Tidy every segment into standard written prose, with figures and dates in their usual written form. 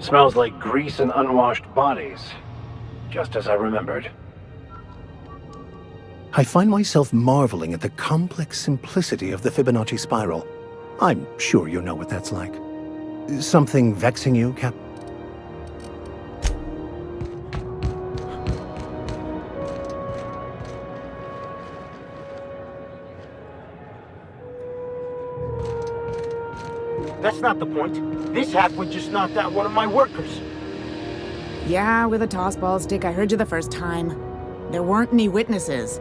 Smells like grease and unwashed bodies. Just as I remembered. I find myself marveling at the complex simplicity of the Fibonacci spiral. I'm sure you know what that's like. Something vexing you, Cap? That's not the point. This hackwit just knocked out one of my workers. Yeah, with a tossball stick. I heard you the first time. There weren't any witnesses.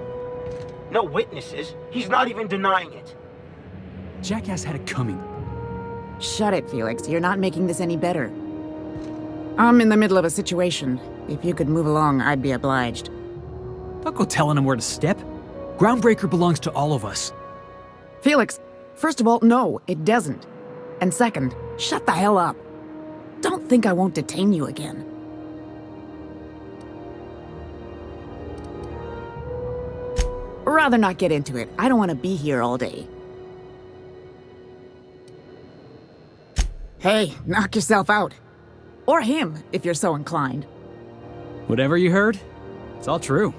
No witnesses. He's not even denying it. Jackass had it coming. Shut it, Felix. You're not making this any better. I'm in the middle of a situation. If you could move along, I'd be obliged. Don't go telling him where to step. Groundbreaker belongs to all of us. Felix, first of all, no, it doesn't. And second, shut the hell up. Don't think I won't detain you again. Rather not get into it. I don't want to be here all day. Hey, knock yourself out. Or him, if you're so inclined. Whatever you heard, it's all true.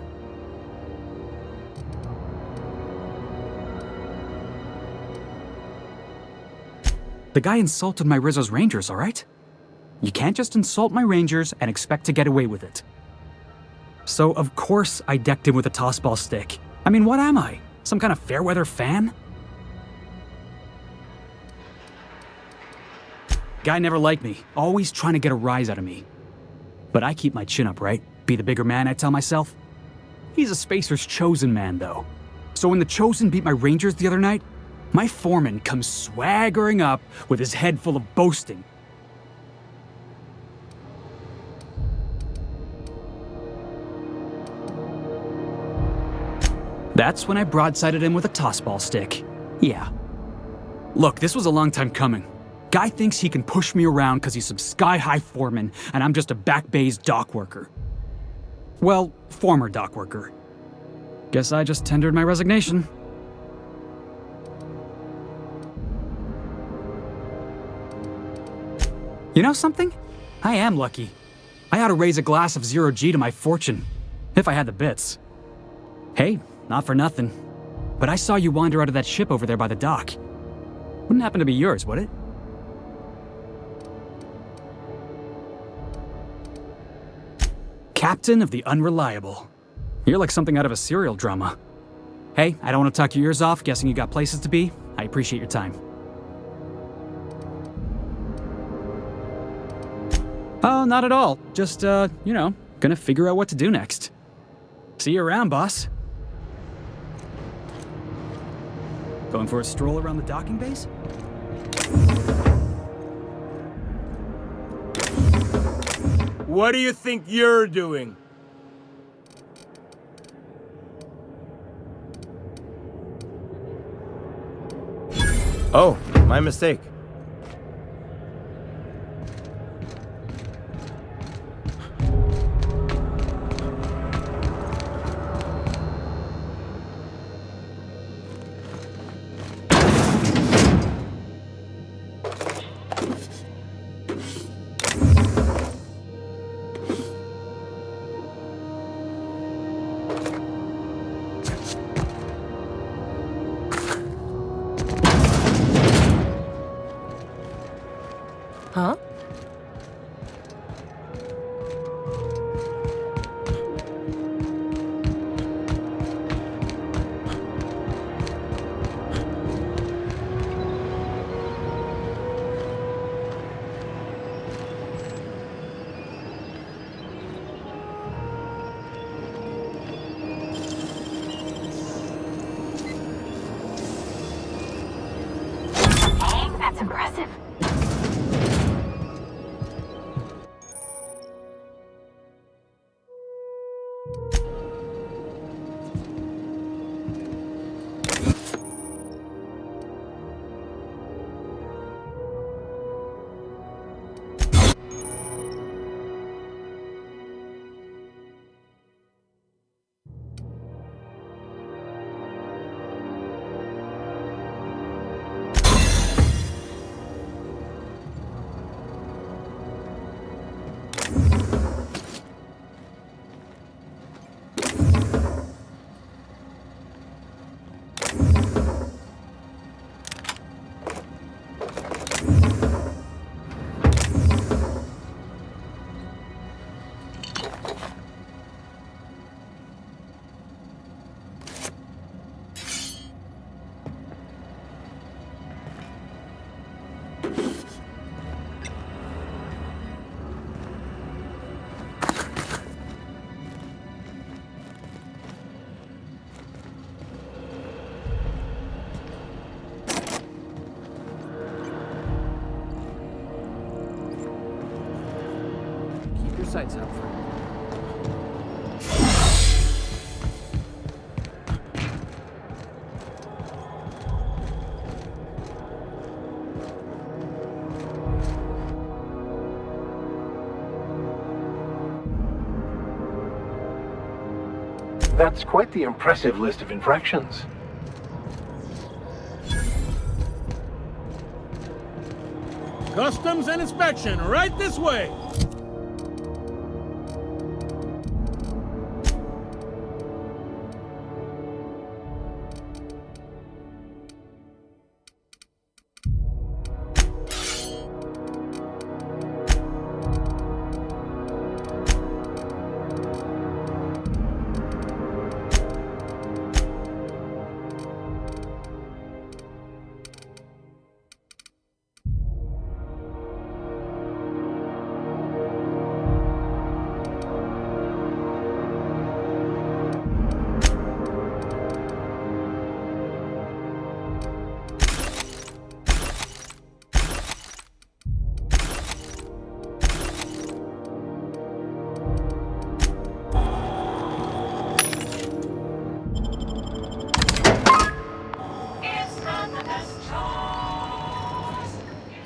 The guy insulted my Rizzo's Rangers, all right? You can't just insult my Rangers and expect to get away with it. So, of course, I decked him with a tossball stick. I mean, what am I? Some kind of fair-weather fan? Guy never liked me, always trying to get a rise out of me. But I keep my chin up, right? Be the bigger man, I tell myself. He's a Spacer's chosen man, though. So when the Chosen beat my Rangers the other night, my foreman comes swaggering up with his head full of boasting. That's when I broadsided him with a tossball stick. Yeah. Look, this was a long time coming. Guy thinks he can push me around because he's some sky-high foreman, and I'm just a back bay's dock worker. Well, former dock worker. Guess I just tendered my resignation. You know something? I am lucky. I ought to raise a glass of 0G to my fortune, if I had the bits. Hey, not for nothing, but I saw you wander out of that ship over there by the dock. Wouldn't happen to be yours, would it? Captain of the Unreliable. You're like something out of a serial drama. Hey, I don't want to talk your ears off, guessing you got places to be. I appreciate your time. Oh, not at all. Just, gonna figure out what to do next. See you around, boss. Going for a stroll around the docking base? What do you think you're doing? Oh, my mistake. sights out for you. That's quite the impressive list of infractions. Customs and inspection, right this way.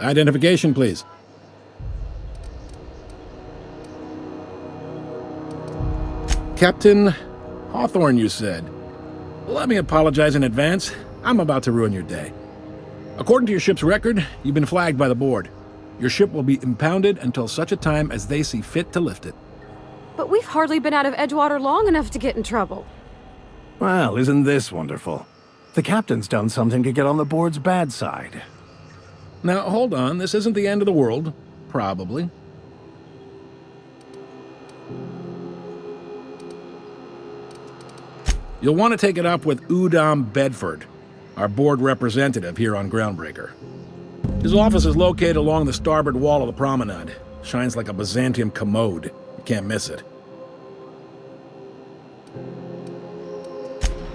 Identification, please. Captain Hawthorne, you said. Let me apologize in advance. I'm about to ruin your day. According to your ship's record, you've been flagged by the board. Your ship will be impounded until such a time as they see fit to lift it. But we've hardly been out of Edgewater long enough to get in trouble. Well, isn't this wonderful? The captain's done something to get on the board's bad side. Now, hold on. This isn't the end of the world. Probably. You'll want to take it up with Udom Bedford, our board representative here on Groundbreaker. His office is located along the starboard wall of the promenade. Shines like a Byzantium commode. You can't miss it.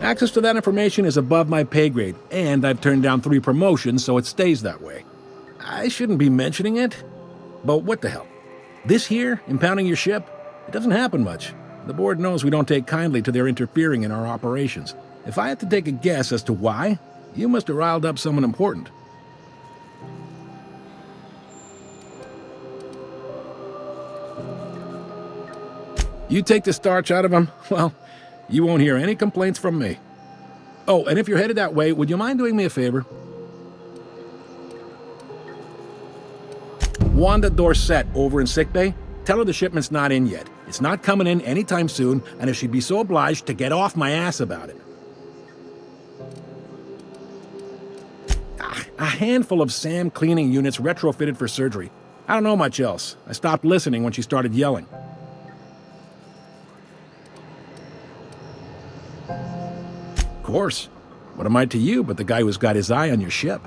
Access to that information is above my pay grade, and I've turned down 3 promotions, so it stays that way. I shouldn't be mentioning it, but what the hell? This here, impounding your ship, it doesn't happen much. The board knows we don't take kindly to their interfering in our operations. If I had to take a guess as to why, you must have riled up someone important. You take the starch out of them, well, you won't hear any complaints from me. Oh, and if you're headed that way, would you mind doing me a favor? Wanda Dorset over in sickbay, tell her the shipment's not in yet. It's not coming in anytime soon, and if she'd be so obliged to get off my ass about it. A handful of SAM cleaning units retrofitted for surgery. I don't know much else. I stopped listening when she started yelling. Of course. What am I to you but the guy who's got his eye on your ship?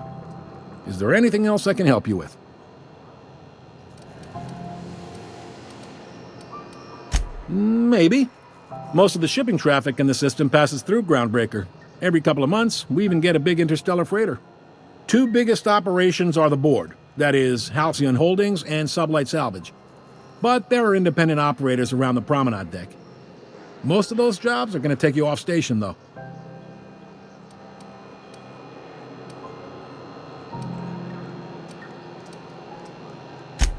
Is there anything else I can help you with? Maybe. Most of the shipping traffic in the system passes through Groundbreaker. Every couple of months, we even get a big interstellar freighter. 2 biggest operations are the board, that is, Halcyon Holdings and Sublight Salvage. But there are independent operators around the promenade deck. Most of those jobs are going to take you off station, though.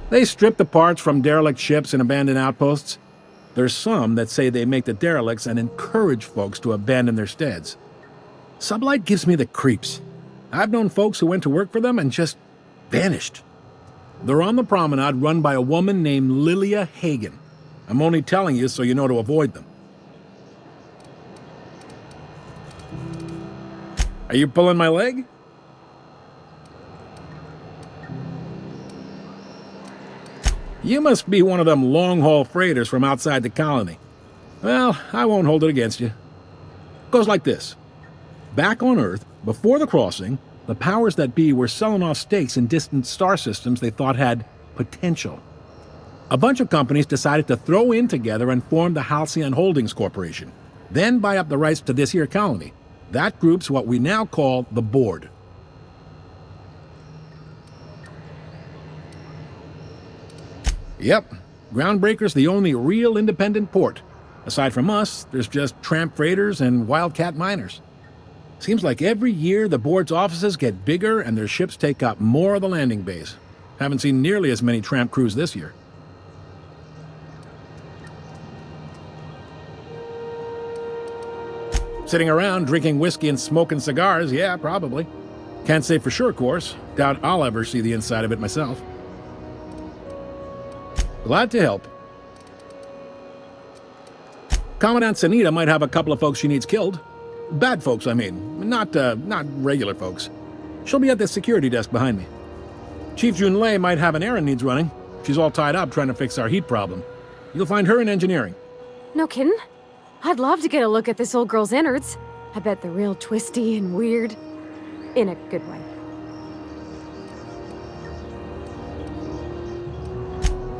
They strip the parts from derelict ships and abandoned outposts. There's some that say they make the derelicts and encourage folks to abandon their steads. Sublight gives me the creeps. I've known folks who went to work for them and just vanished. They're on the promenade run by a woman named Lilia Hagen. I'm only telling you so you know to avoid them. Are you pulling my leg? You must be one of them long-haul freighters from outside the colony. Well, I won't hold it against you. Goes like this. Back on Earth, before the crossing, the powers that be were selling off stakes in distant star systems they thought had potential. A bunch of companies decided to throw in together and form the Halcyon Holdings Corporation, then buy up the rights to this here colony. That group's what we now call the Board. Yep, Groundbreaker's the only real independent port. Aside from us, there's just tramp freighters and wildcat miners. Seems like every year the board's offices get bigger and their ships take up more of the landing base. Haven't seen nearly as many tramp crews this year. Sitting around drinking whiskey and smoking cigars, yeah, probably. Can't say for sure, of course. Doubt I'll ever see the inside of it myself. Glad to help. Commandant Sanita might have a couple of folks she needs killed. Bad folks, I mean. Not regular folks. She'll be at the security desk behind me. Chief Junlei might have an errand needs running. She's all tied up trying to fix our heat problem. You'll find her in engineering. No kidding? I'd love to get a look at this old girl's innards. I bet they're real twisty and weird. In a good way.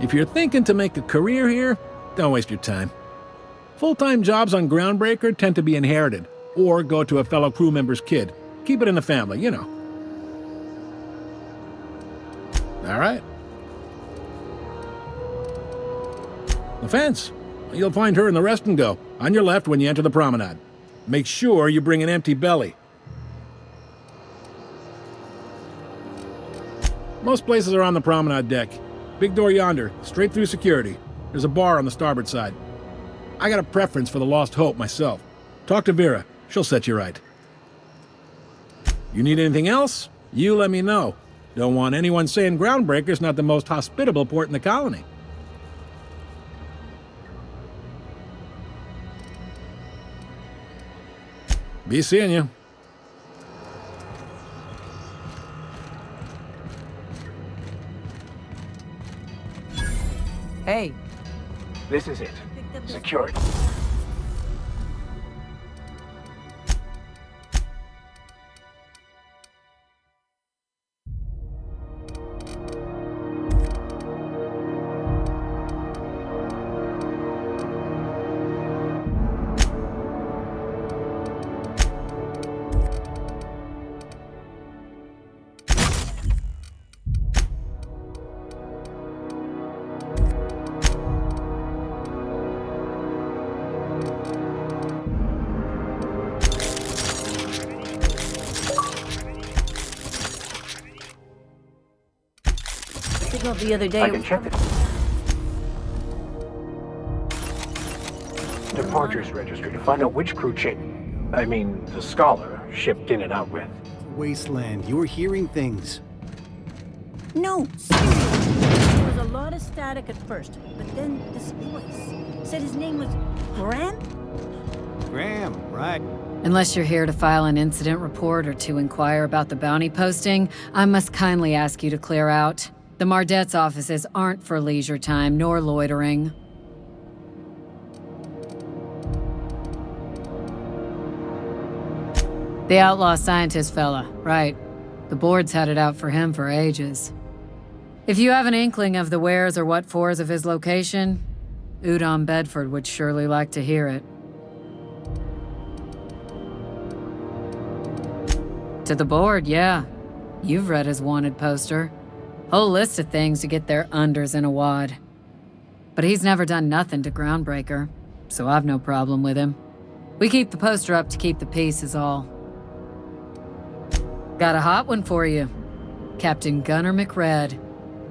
If you're thinking to make a career here, don't waste your time. Full-time jobs on Groundbreaker tend to be inherited, or go to a fellow crew member's kid. Keep it in the family, you know. All right. The fence. You'll find her in the rest and go, on your left when you enter the promenade. Make sure you bring an empty belly. Most places are on the promenade deck. Big door yonder, straight through security. There's a bar on the starboard side. I got a preference for the Lost Hope myself. Talk to Vera. She'll set you right. You need anything else? You let me know. Don't want anyone saying Groundbreaker's not the most hospitable port in the colony. Be seeing you. Hey, This is it. Secured. Signal the other day. I can check it. Departures registry to find out which crew the Scholar shipped in and out with. Wasteland, you're hearing things. No, seriously. There was a lot of static at first, but then this voice said his name was Graham? Graham, right. Unless you're here to file an incident report or to inquire about the bounty posting, I must kindly ask you to clear out. The Mardet's offices aren't for leisure time nor loitering. The outlaw scientist fella, right. The board's had it out for him for ages. If you have an inkling of the wheres or what-fors of his location, Udon Bedford would surely like to hear it. To the board, yeah. You've read his wanted poster. Whole list of things to get their unders in a wad. But he's never done nothing to Groundbreaker, so I've no problem with him. We keep the poster up to keep the peace is all. Got a hot one for you. Captain Gunnar McRed.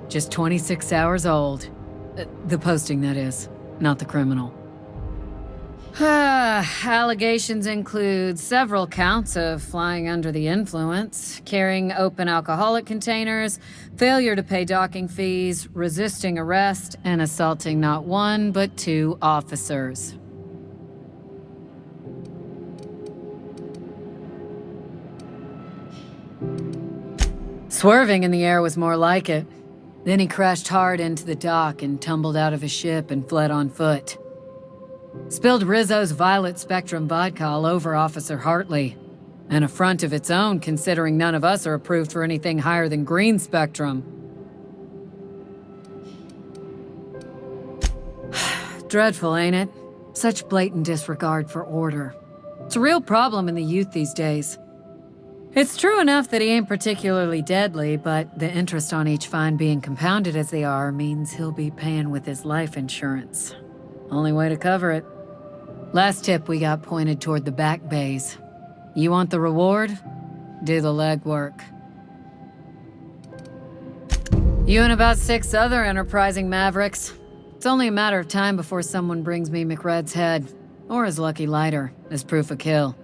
Just 26 hours old. The posting, that is, not the criminal. Allegations include several counts of flying under the influence, carrying open alcoholic containers, failure to pay docking fees, resisting arrest, and assaulting not one but two officers. Swerving in the air was more like it. Then he crashed hard into the dock and tumbled out of his ship and fled on foot. Spilled Rizzo's Violet Spectrum vodka all over Officer Hartley. An affront of its own, considering none of us are approved for anything higher than green spectrum. Dreadful, ain't it? Such blatant disregard for order. It's a real problem in the youth these days. It's true enough that he ain't particularly deadly, but the interest on each fine being compounded as they are means he'll be paying with his life insurance. Only way to cover it. Last tip we got pointed toward the back bays. You want the reward? Do the legwork. You and about 6 other enterprising mavericks. It's only a matter of time before someone brings me McRed's head, or his lucky lighter, as proof of kill.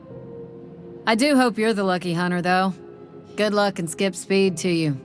I do hope you're the lucky hunter, though. Good luck and skip speed to you.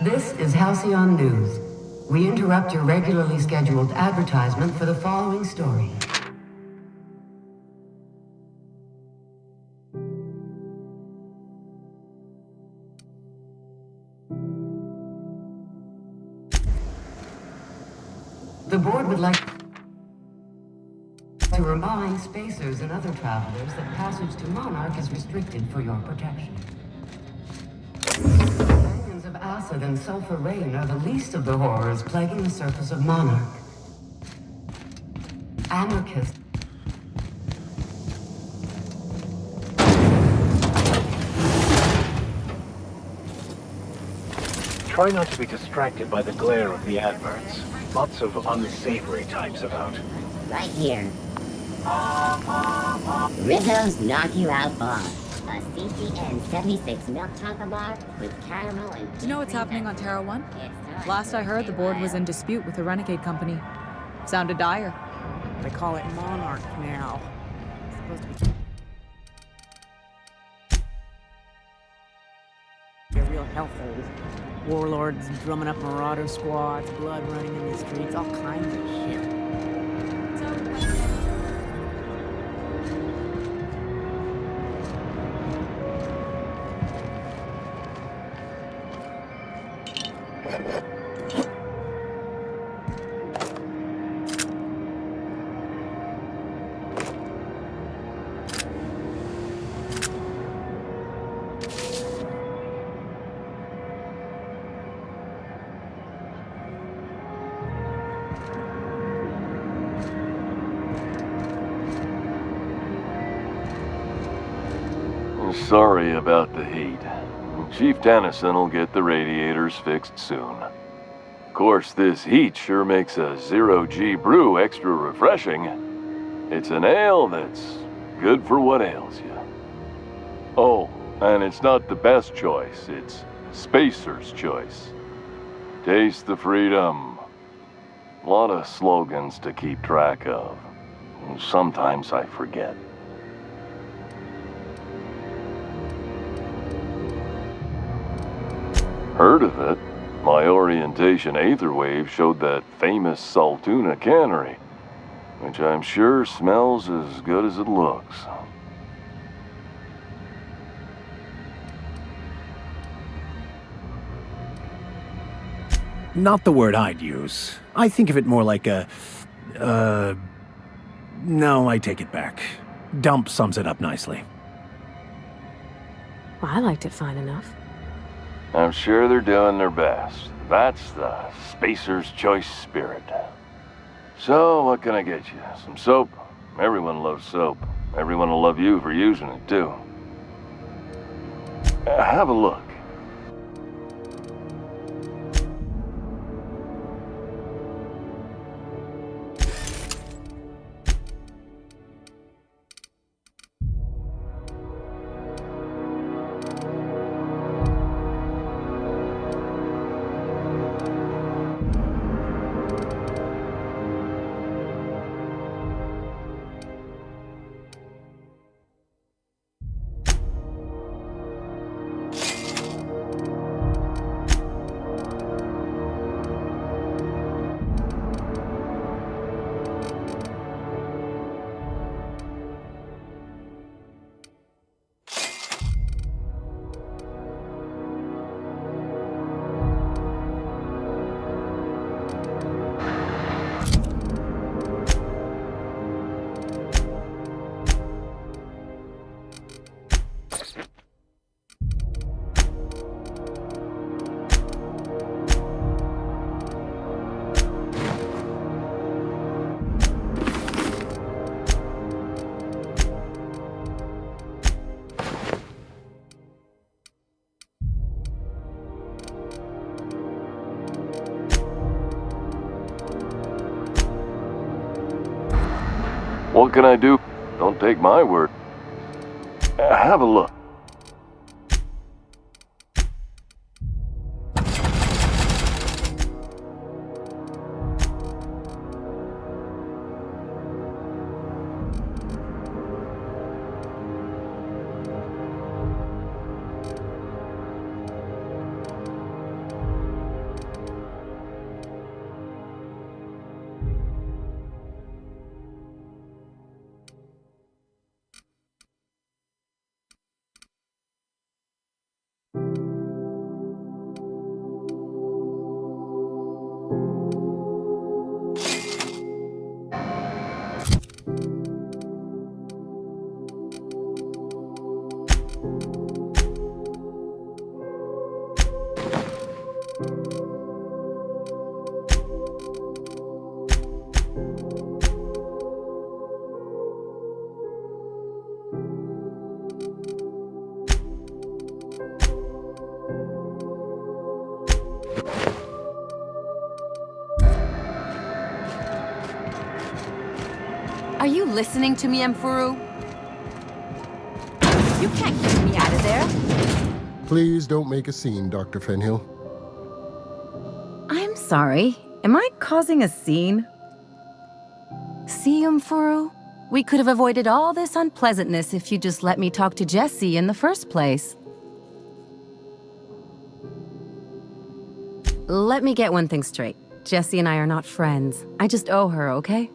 This is Halcyon News. We interrupt your regularly scheduled advertisement for the following story. The board would like to remind spacers and other travelers that passage to Monarch is restricted for your protection. Canyons of acid and sulfur rain are the least of the horrors plaguing the surface of Monarch. Anarchists Try not to be distracted by the glare of the adverts. Lots of unsavory types about. Right here. Rizzo's Knock You Out Bar. A CCN 76 milk chocolate bar with caramel and... Do you know what's happening on Terra 1? Last I heard, the board was in dispute with the Renegade Company. Sounded dire. They call it Monarch now. It's supposed to be a real hellhole. Warlords drumming up marauder squads, blood running in the streets, all kinds of shit. Sorry about the heat. Chief Tennyson will get the radiators fixed soon. Of course, this heat sure makes a zero-G brew extra refreshing. It's an ale that's good for what ails you. Oh, and it's not the best choice, it's Spacer's choice. Taste the freedom. A lot of slogans to keep track of. Sometimes I forget. Heard of it? My orientation aetherwave showed that famous Saltuna cannery, which I'm sure smells as good as it looks. Not the word I'd use. I think of it more like a... No, I take it back. Dump sums it up nicely. Well, I liked it fine enough. I'm sure they're doing their best. That's the Spacer's Choice spirit. So, what can I get you? Some soap? Everyone loves soap. Everyone will love you for using it, too. Have a look. What can I do? Don't take my word. Have a look. Are you listening to me, Emfuru? You can't keep me out of there. Please don't make a scene, Dr. Fenhill. I'm sorry. Am I causing a scene? See, Emfuru? We could have avoided all this unpleasantness if you just let me talk to Jessie in the first place. Let me get one thing straight. Jessie and I are not friends. I just owe her, okay?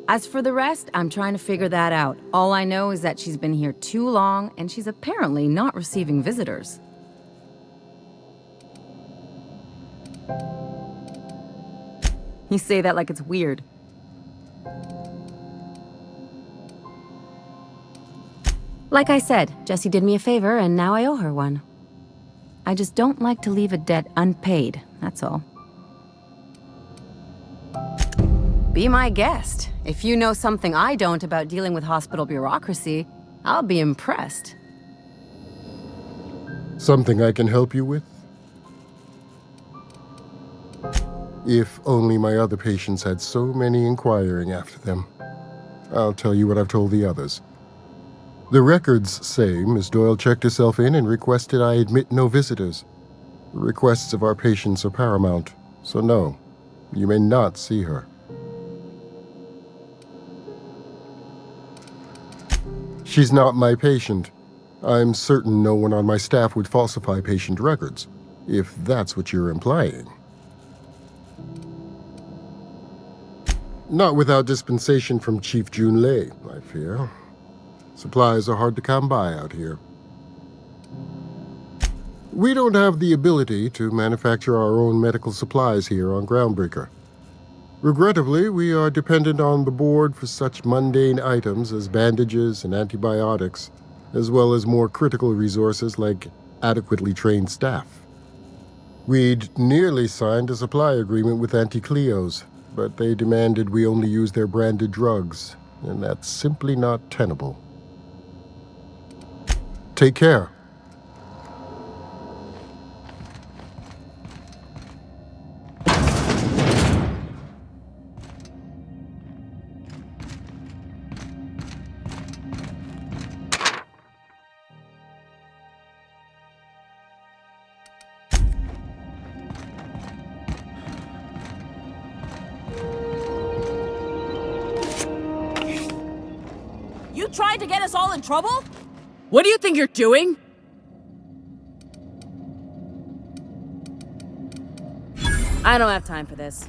As for the rest, I'm trying to figure that out. All I know is that she's been here too long, and she's apparently not receiving visitors. You say that like it's weird. Like I said, Jessie did me a favor, and now I owe her one. I just don't like to leave a debt unpaid, that's all. Be my guest. If you know something I don't about dealing with hospital bureaucracy, I'll be impressed. Something I can help you with? If only my other patients had so many inquiring after them. I'll tell you what I've told the others. The records say Miss Doyle checked herself in and requested I admit no visitors. The requests of our patients are paramount, so no, you may not see her. She's not my patient. I'm certain no one on my staff would falsify patient records, if that's what you're implying. Not without dispensation from Chief Junlei, I fear. Supplies are hard to come by out here. We don't have the ability to manufacture our own medical supplies here on Groundbreaker. Regrettably, we are dependent on the board for such mundane items as bandages and antibiotics, as well as more critical resources like adequately trained staff. We'd nearly signed a supply agreement with Anti-Cleos, but they demanded we only use their branded drugs, and that's simply not tenable. Take care. You tried to get us all in trouble? What do you think you're doing? I don't have time for this.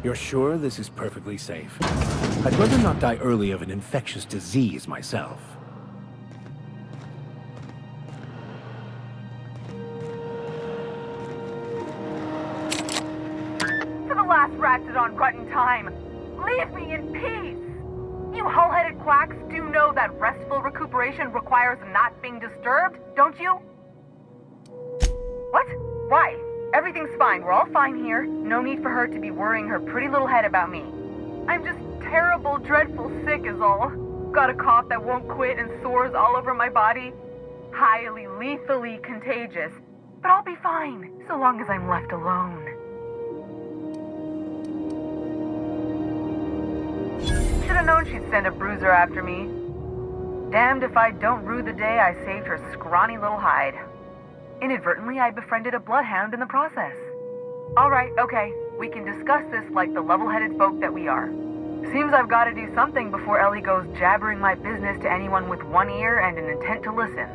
You're sure this is perfectly safe? I'd rather not die early of an infectious disease myself. To the last Ratdodon grunt in time, leave me in peace! You hull-headed quacks do know that restful recuperation requires not being disturbed, don't you? What? Why? Everything's fine. We're all fine here. No need for her to be worrying her pretty little head about me. I'm just terrible, dreadful sick is all. Got a cough that won't quit and sores all over my body. highly lethally contagious. But I'll be fine, so long as I'm left alone. Should've known she'd send a bruiser after me. Damned if I don't rue the day I saved her scrawny little hide. Inadvertently, I befriended a bloodhound in the process. Alright, okay, we can discuss this like the level-headed folk that we are. Seems I've got to do something before Ellie goes jabbering my business to anyone with one ear and an intent to listen.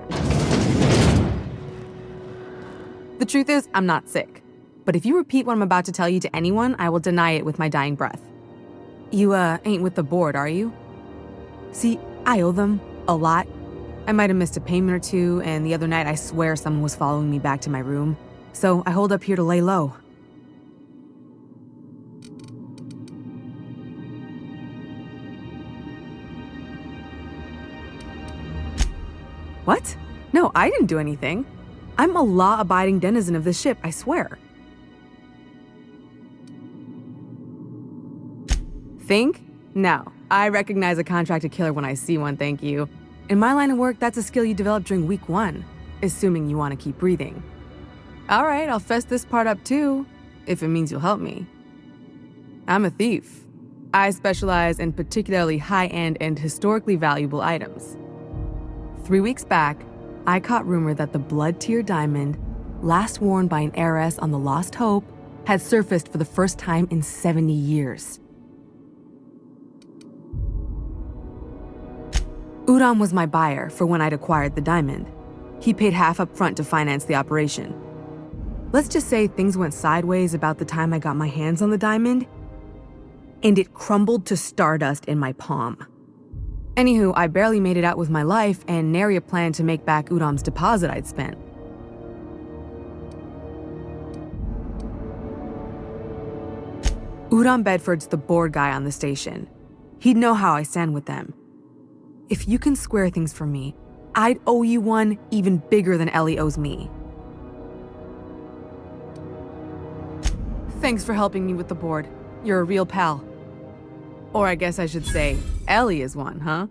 The truth is, I'm not sick. But if you repeat what I'm about to tell you to anyone, I will deny it with my dying breath. You, ain't with the board, are you? See, I owe them a lot. I might have missed a payment or two, and the other night I swear someone was following me back to my room. So I hold up here to lay low. What? No, I didn't do anything. I'm a law-abiding denizen of this ship, I swear. Think? No. I recognize a contracted killer when I see one, thank you. In my line of work, that's a skill you develop during week 1, assuming you want to keep breathing. Alright, I'll fess this part up too, if it means you'll help me. I'm a thief. I specialize in particularly high-end and historically valuable items. 3 weeks back, I caught rumor that the blood tier diamond, last worn by an heiress on the Lost Hope, had surfaced for the first time in 70 years. Udom was my buyer for when I'd acquired the diamond. He paid half up front to finance the operation. Let's just say things went sideways about the time I got my hands on the diamond, and it crumbled to stardust in my palm. Anywho, I barely made it out with my life, and nary a plan to make back Udom's deposit I'd spent. Udom Bedford's the board guy on the station. He'd know how I stand with them. If you can square things for me, I'd owe you one even bigger than Ellie owes me. Thanks for helping me with the board. You're a real pal. Or I guess I should say, Ellie is one, huh?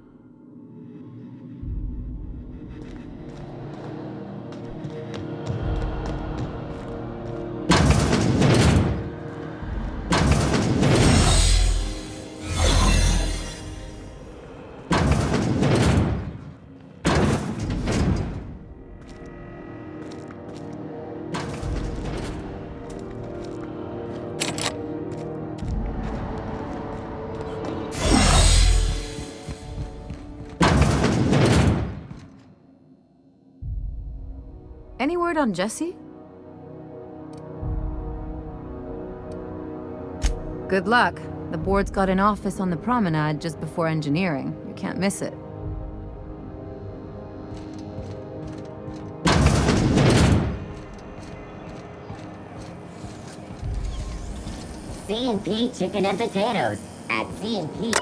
Any word on Jesse? Good luck. The board's got an office on the promenade just before engineering. You can't miss it. C&P chicken and potatoes at C&P.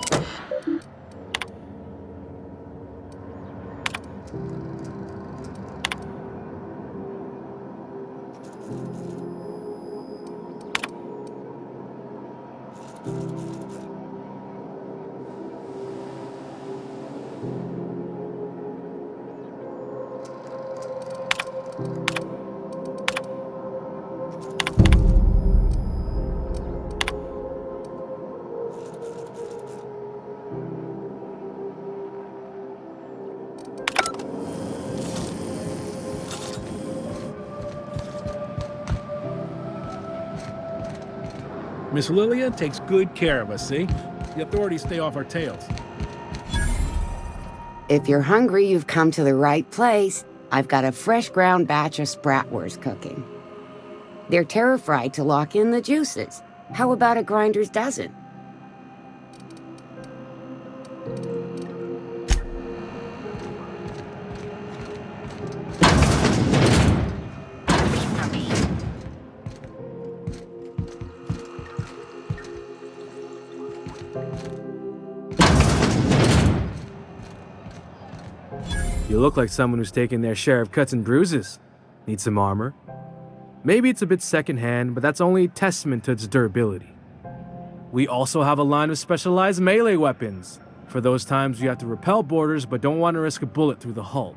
Miss Lilia takes good care of us, see? The authorities stay off our tails. If you're hungry, you've come to the right place. I've got a fresh ground batch of spratwurst cooking. They're terror-fried to lock in the juices. How about a grinder's dozen? You look like someone who's taken their share of cuts and bruises. Need some armor? Maybe it's a bit secondhand, but that's only testament to its durability. We also have a line of specialized melee weapons, for those times you have to repel boarders but don't want to risk a bullet through the hull.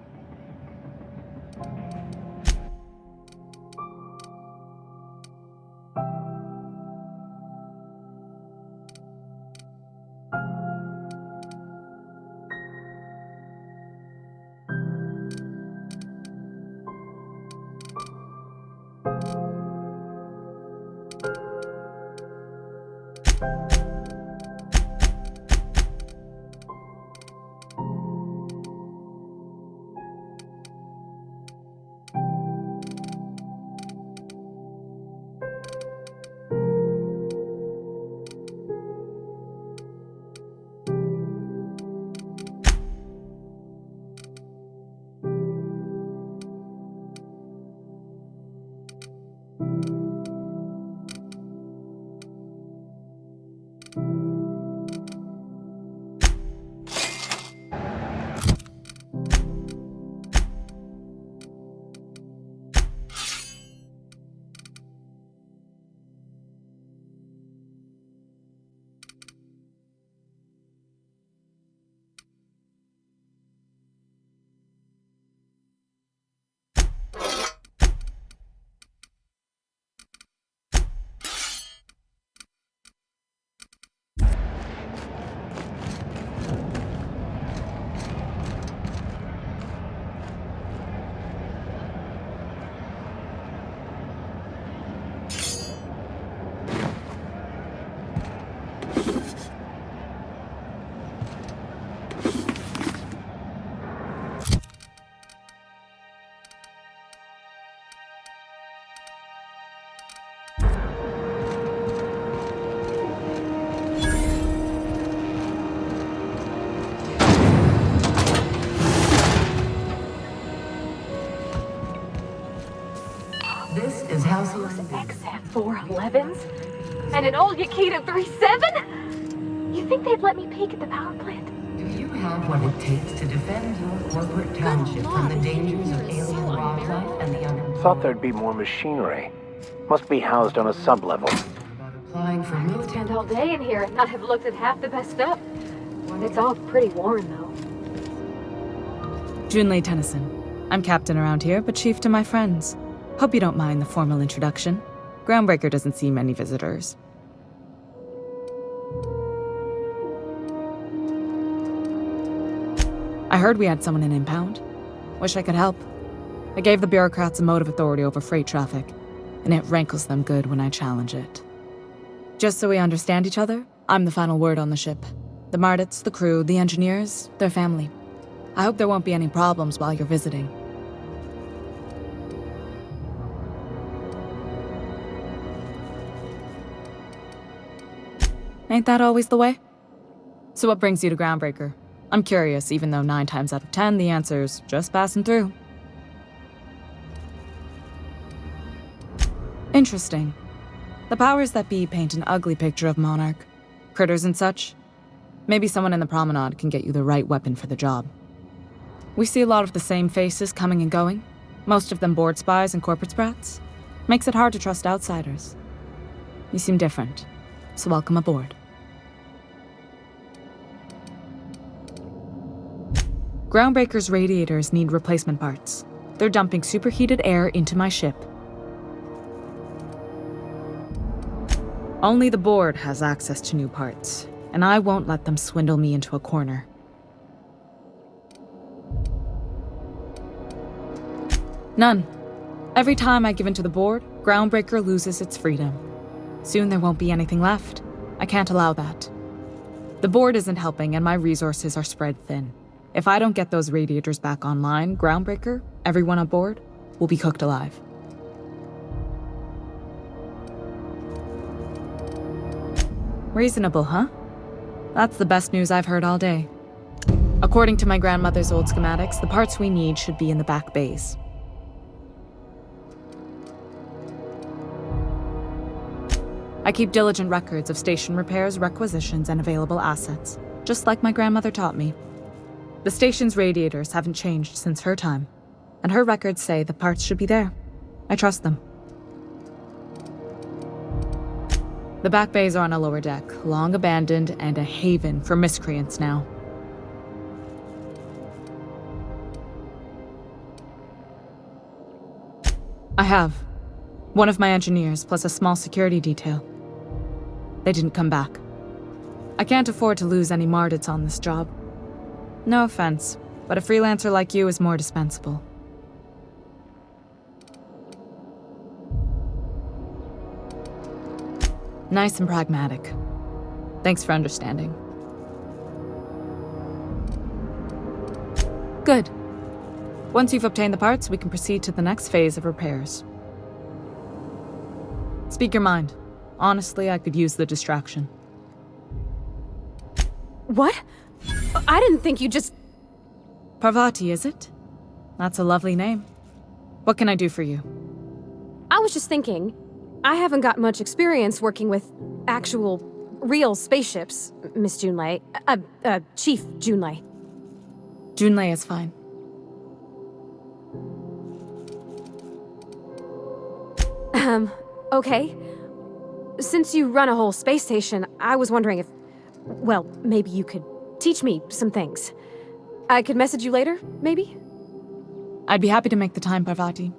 This is Halcyon. XF411s? And an old Yakita 37? You think they'd let me peek at the power plant? Do you have what it takes to defend your corporate township from the dangers of alien wildlife and the other? Thought there'd be more machinery. Must be housed on a sublevel. Applying for I could spend all day in here and not have looked at half the best stuff. It's all pretty worn, though. Junlei Tennyson. I'm captain around here, but chief to my friends. Hope you don't mind the formal introduction. Groundbreaker doesn't see many visitors. I heard we had someone in impound. Wish I could help. I gave the bureaucrats a motive authority over freight traffic, and it rankles them good when I challenge it. Just so we understand each other, I'm the final word on the ship. The Mardits, the crew, the engineers, their family. I hope there won't be any problems while you're visiting. Ain't that always the way? So what brings you to Groundbreaker? I'm curious, even though 9 times out of 10 the answer's just passing through. Interesting. The powers that be paint an ugly picture of Monarch. Critters and such. Maybe someone in the promenade can get you the right weapon for the job. We see a lot of the same faces coming and going, most of them board spies and corporate sprats. Makes it hard to trust outsiders. You seem different, so welcome aboard. Groundbreaker's radiators need replacement parts. They're dumping superheated air into my ship. Only the board has access to new parts, and I won't let them swindle me into a corner. None. Every time I give in to the board, Groundbreaker loses its freedom. Soon there won't be anything left. I can't allow that. The board isn't helping, and my resources are spread thin. If I don't get those radiators back online, Groundbreaker, everyone aboard, will be cooked alive. Reasonable, huh? That's the best news I've heard all day. According to my grandmother's old schematics, the parts we need should be in the back bays. I keep diligent records of station repairs, requisitions, and available assets, just like my grandmother taught me. The station's radiators haven't changed since her time, and her records say the parts should be there. I trust them. The back bays are on a lower deck, long abandoned and a haven for miscreants now. I have. One of my engineers, plus a small security detail. They didn't come back. I can't afford to lose any Mardits on this job. No offense, but a freelancer like you is more dispensable. Nice and pragmatic. Thanks for understanding. Good. Once you've obtained the parts, we can proceed to the next phase of repairs. Speak your mind. Honestly, I could use the distraction. What? I didn't think you just... Parvati, is it? That's a lovely name. What can I do for you? I was just thinking, I haven't got much experience working with actual, real spaceships, Miss Junlei. Chief Junlei. Junlei is fine. Okay. Since you run a whole space station, I was wondering if... Well, maybe you could teach me some things. I could message you later, maybe? I'd be happy to make the time, Parvati.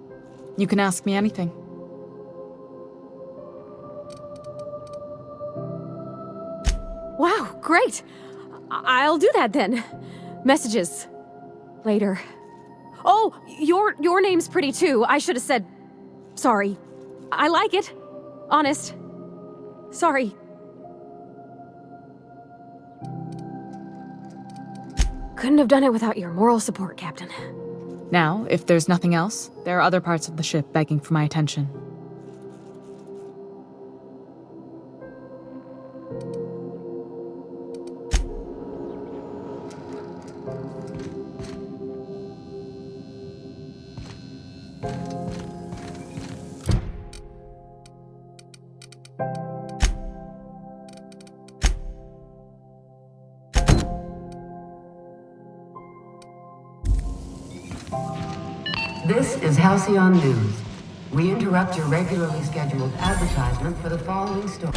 You can ask me anything. Wow, great! I'll do that then. Messages. Later. Oh, your name's pretty too. I should have said... Sorry. I like it. Honest. Sorry. Couldn't have done it without your moral support, Captain. Now, if there's nothing else, there are other parts of the ship begging for my attention. This is Halcyon News. We interrupt your regularly scheduled advertisement for the following story.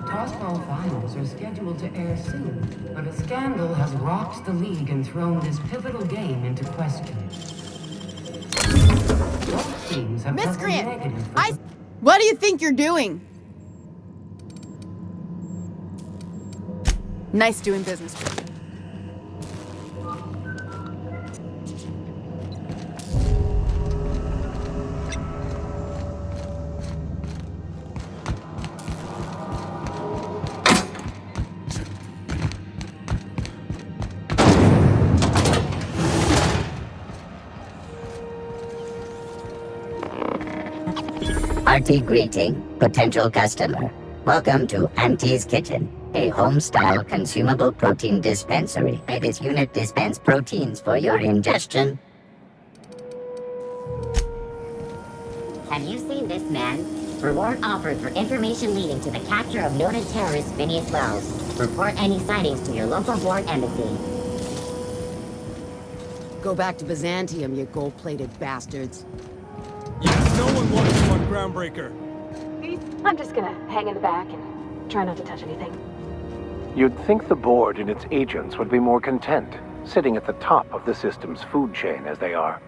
Tossball finals are scheduled to air soon, but a scandal has rocked the league and thrown this pivotal game into question. Both teams have tested negative for What do you think you're doing? Nice doing business with you. Hearty greeting, potential customer. Welcome to Auntie's Kitchen, a home-style consumable protein dispensary. May this unit dispense proteins for your ingestion. Have you seen this man? Reward offered for information leading to the capture of noted terrorist Phineas Wells. Report any sightings to your local board embassy. Go back to Byzantium, you gold-plated bastards. No one wants you on Groundbreaker. I'm just gonna hang in the back and try not to touch anything. You'd think the board and its agents would be more content, sitting at the top of the system's food chain as they are.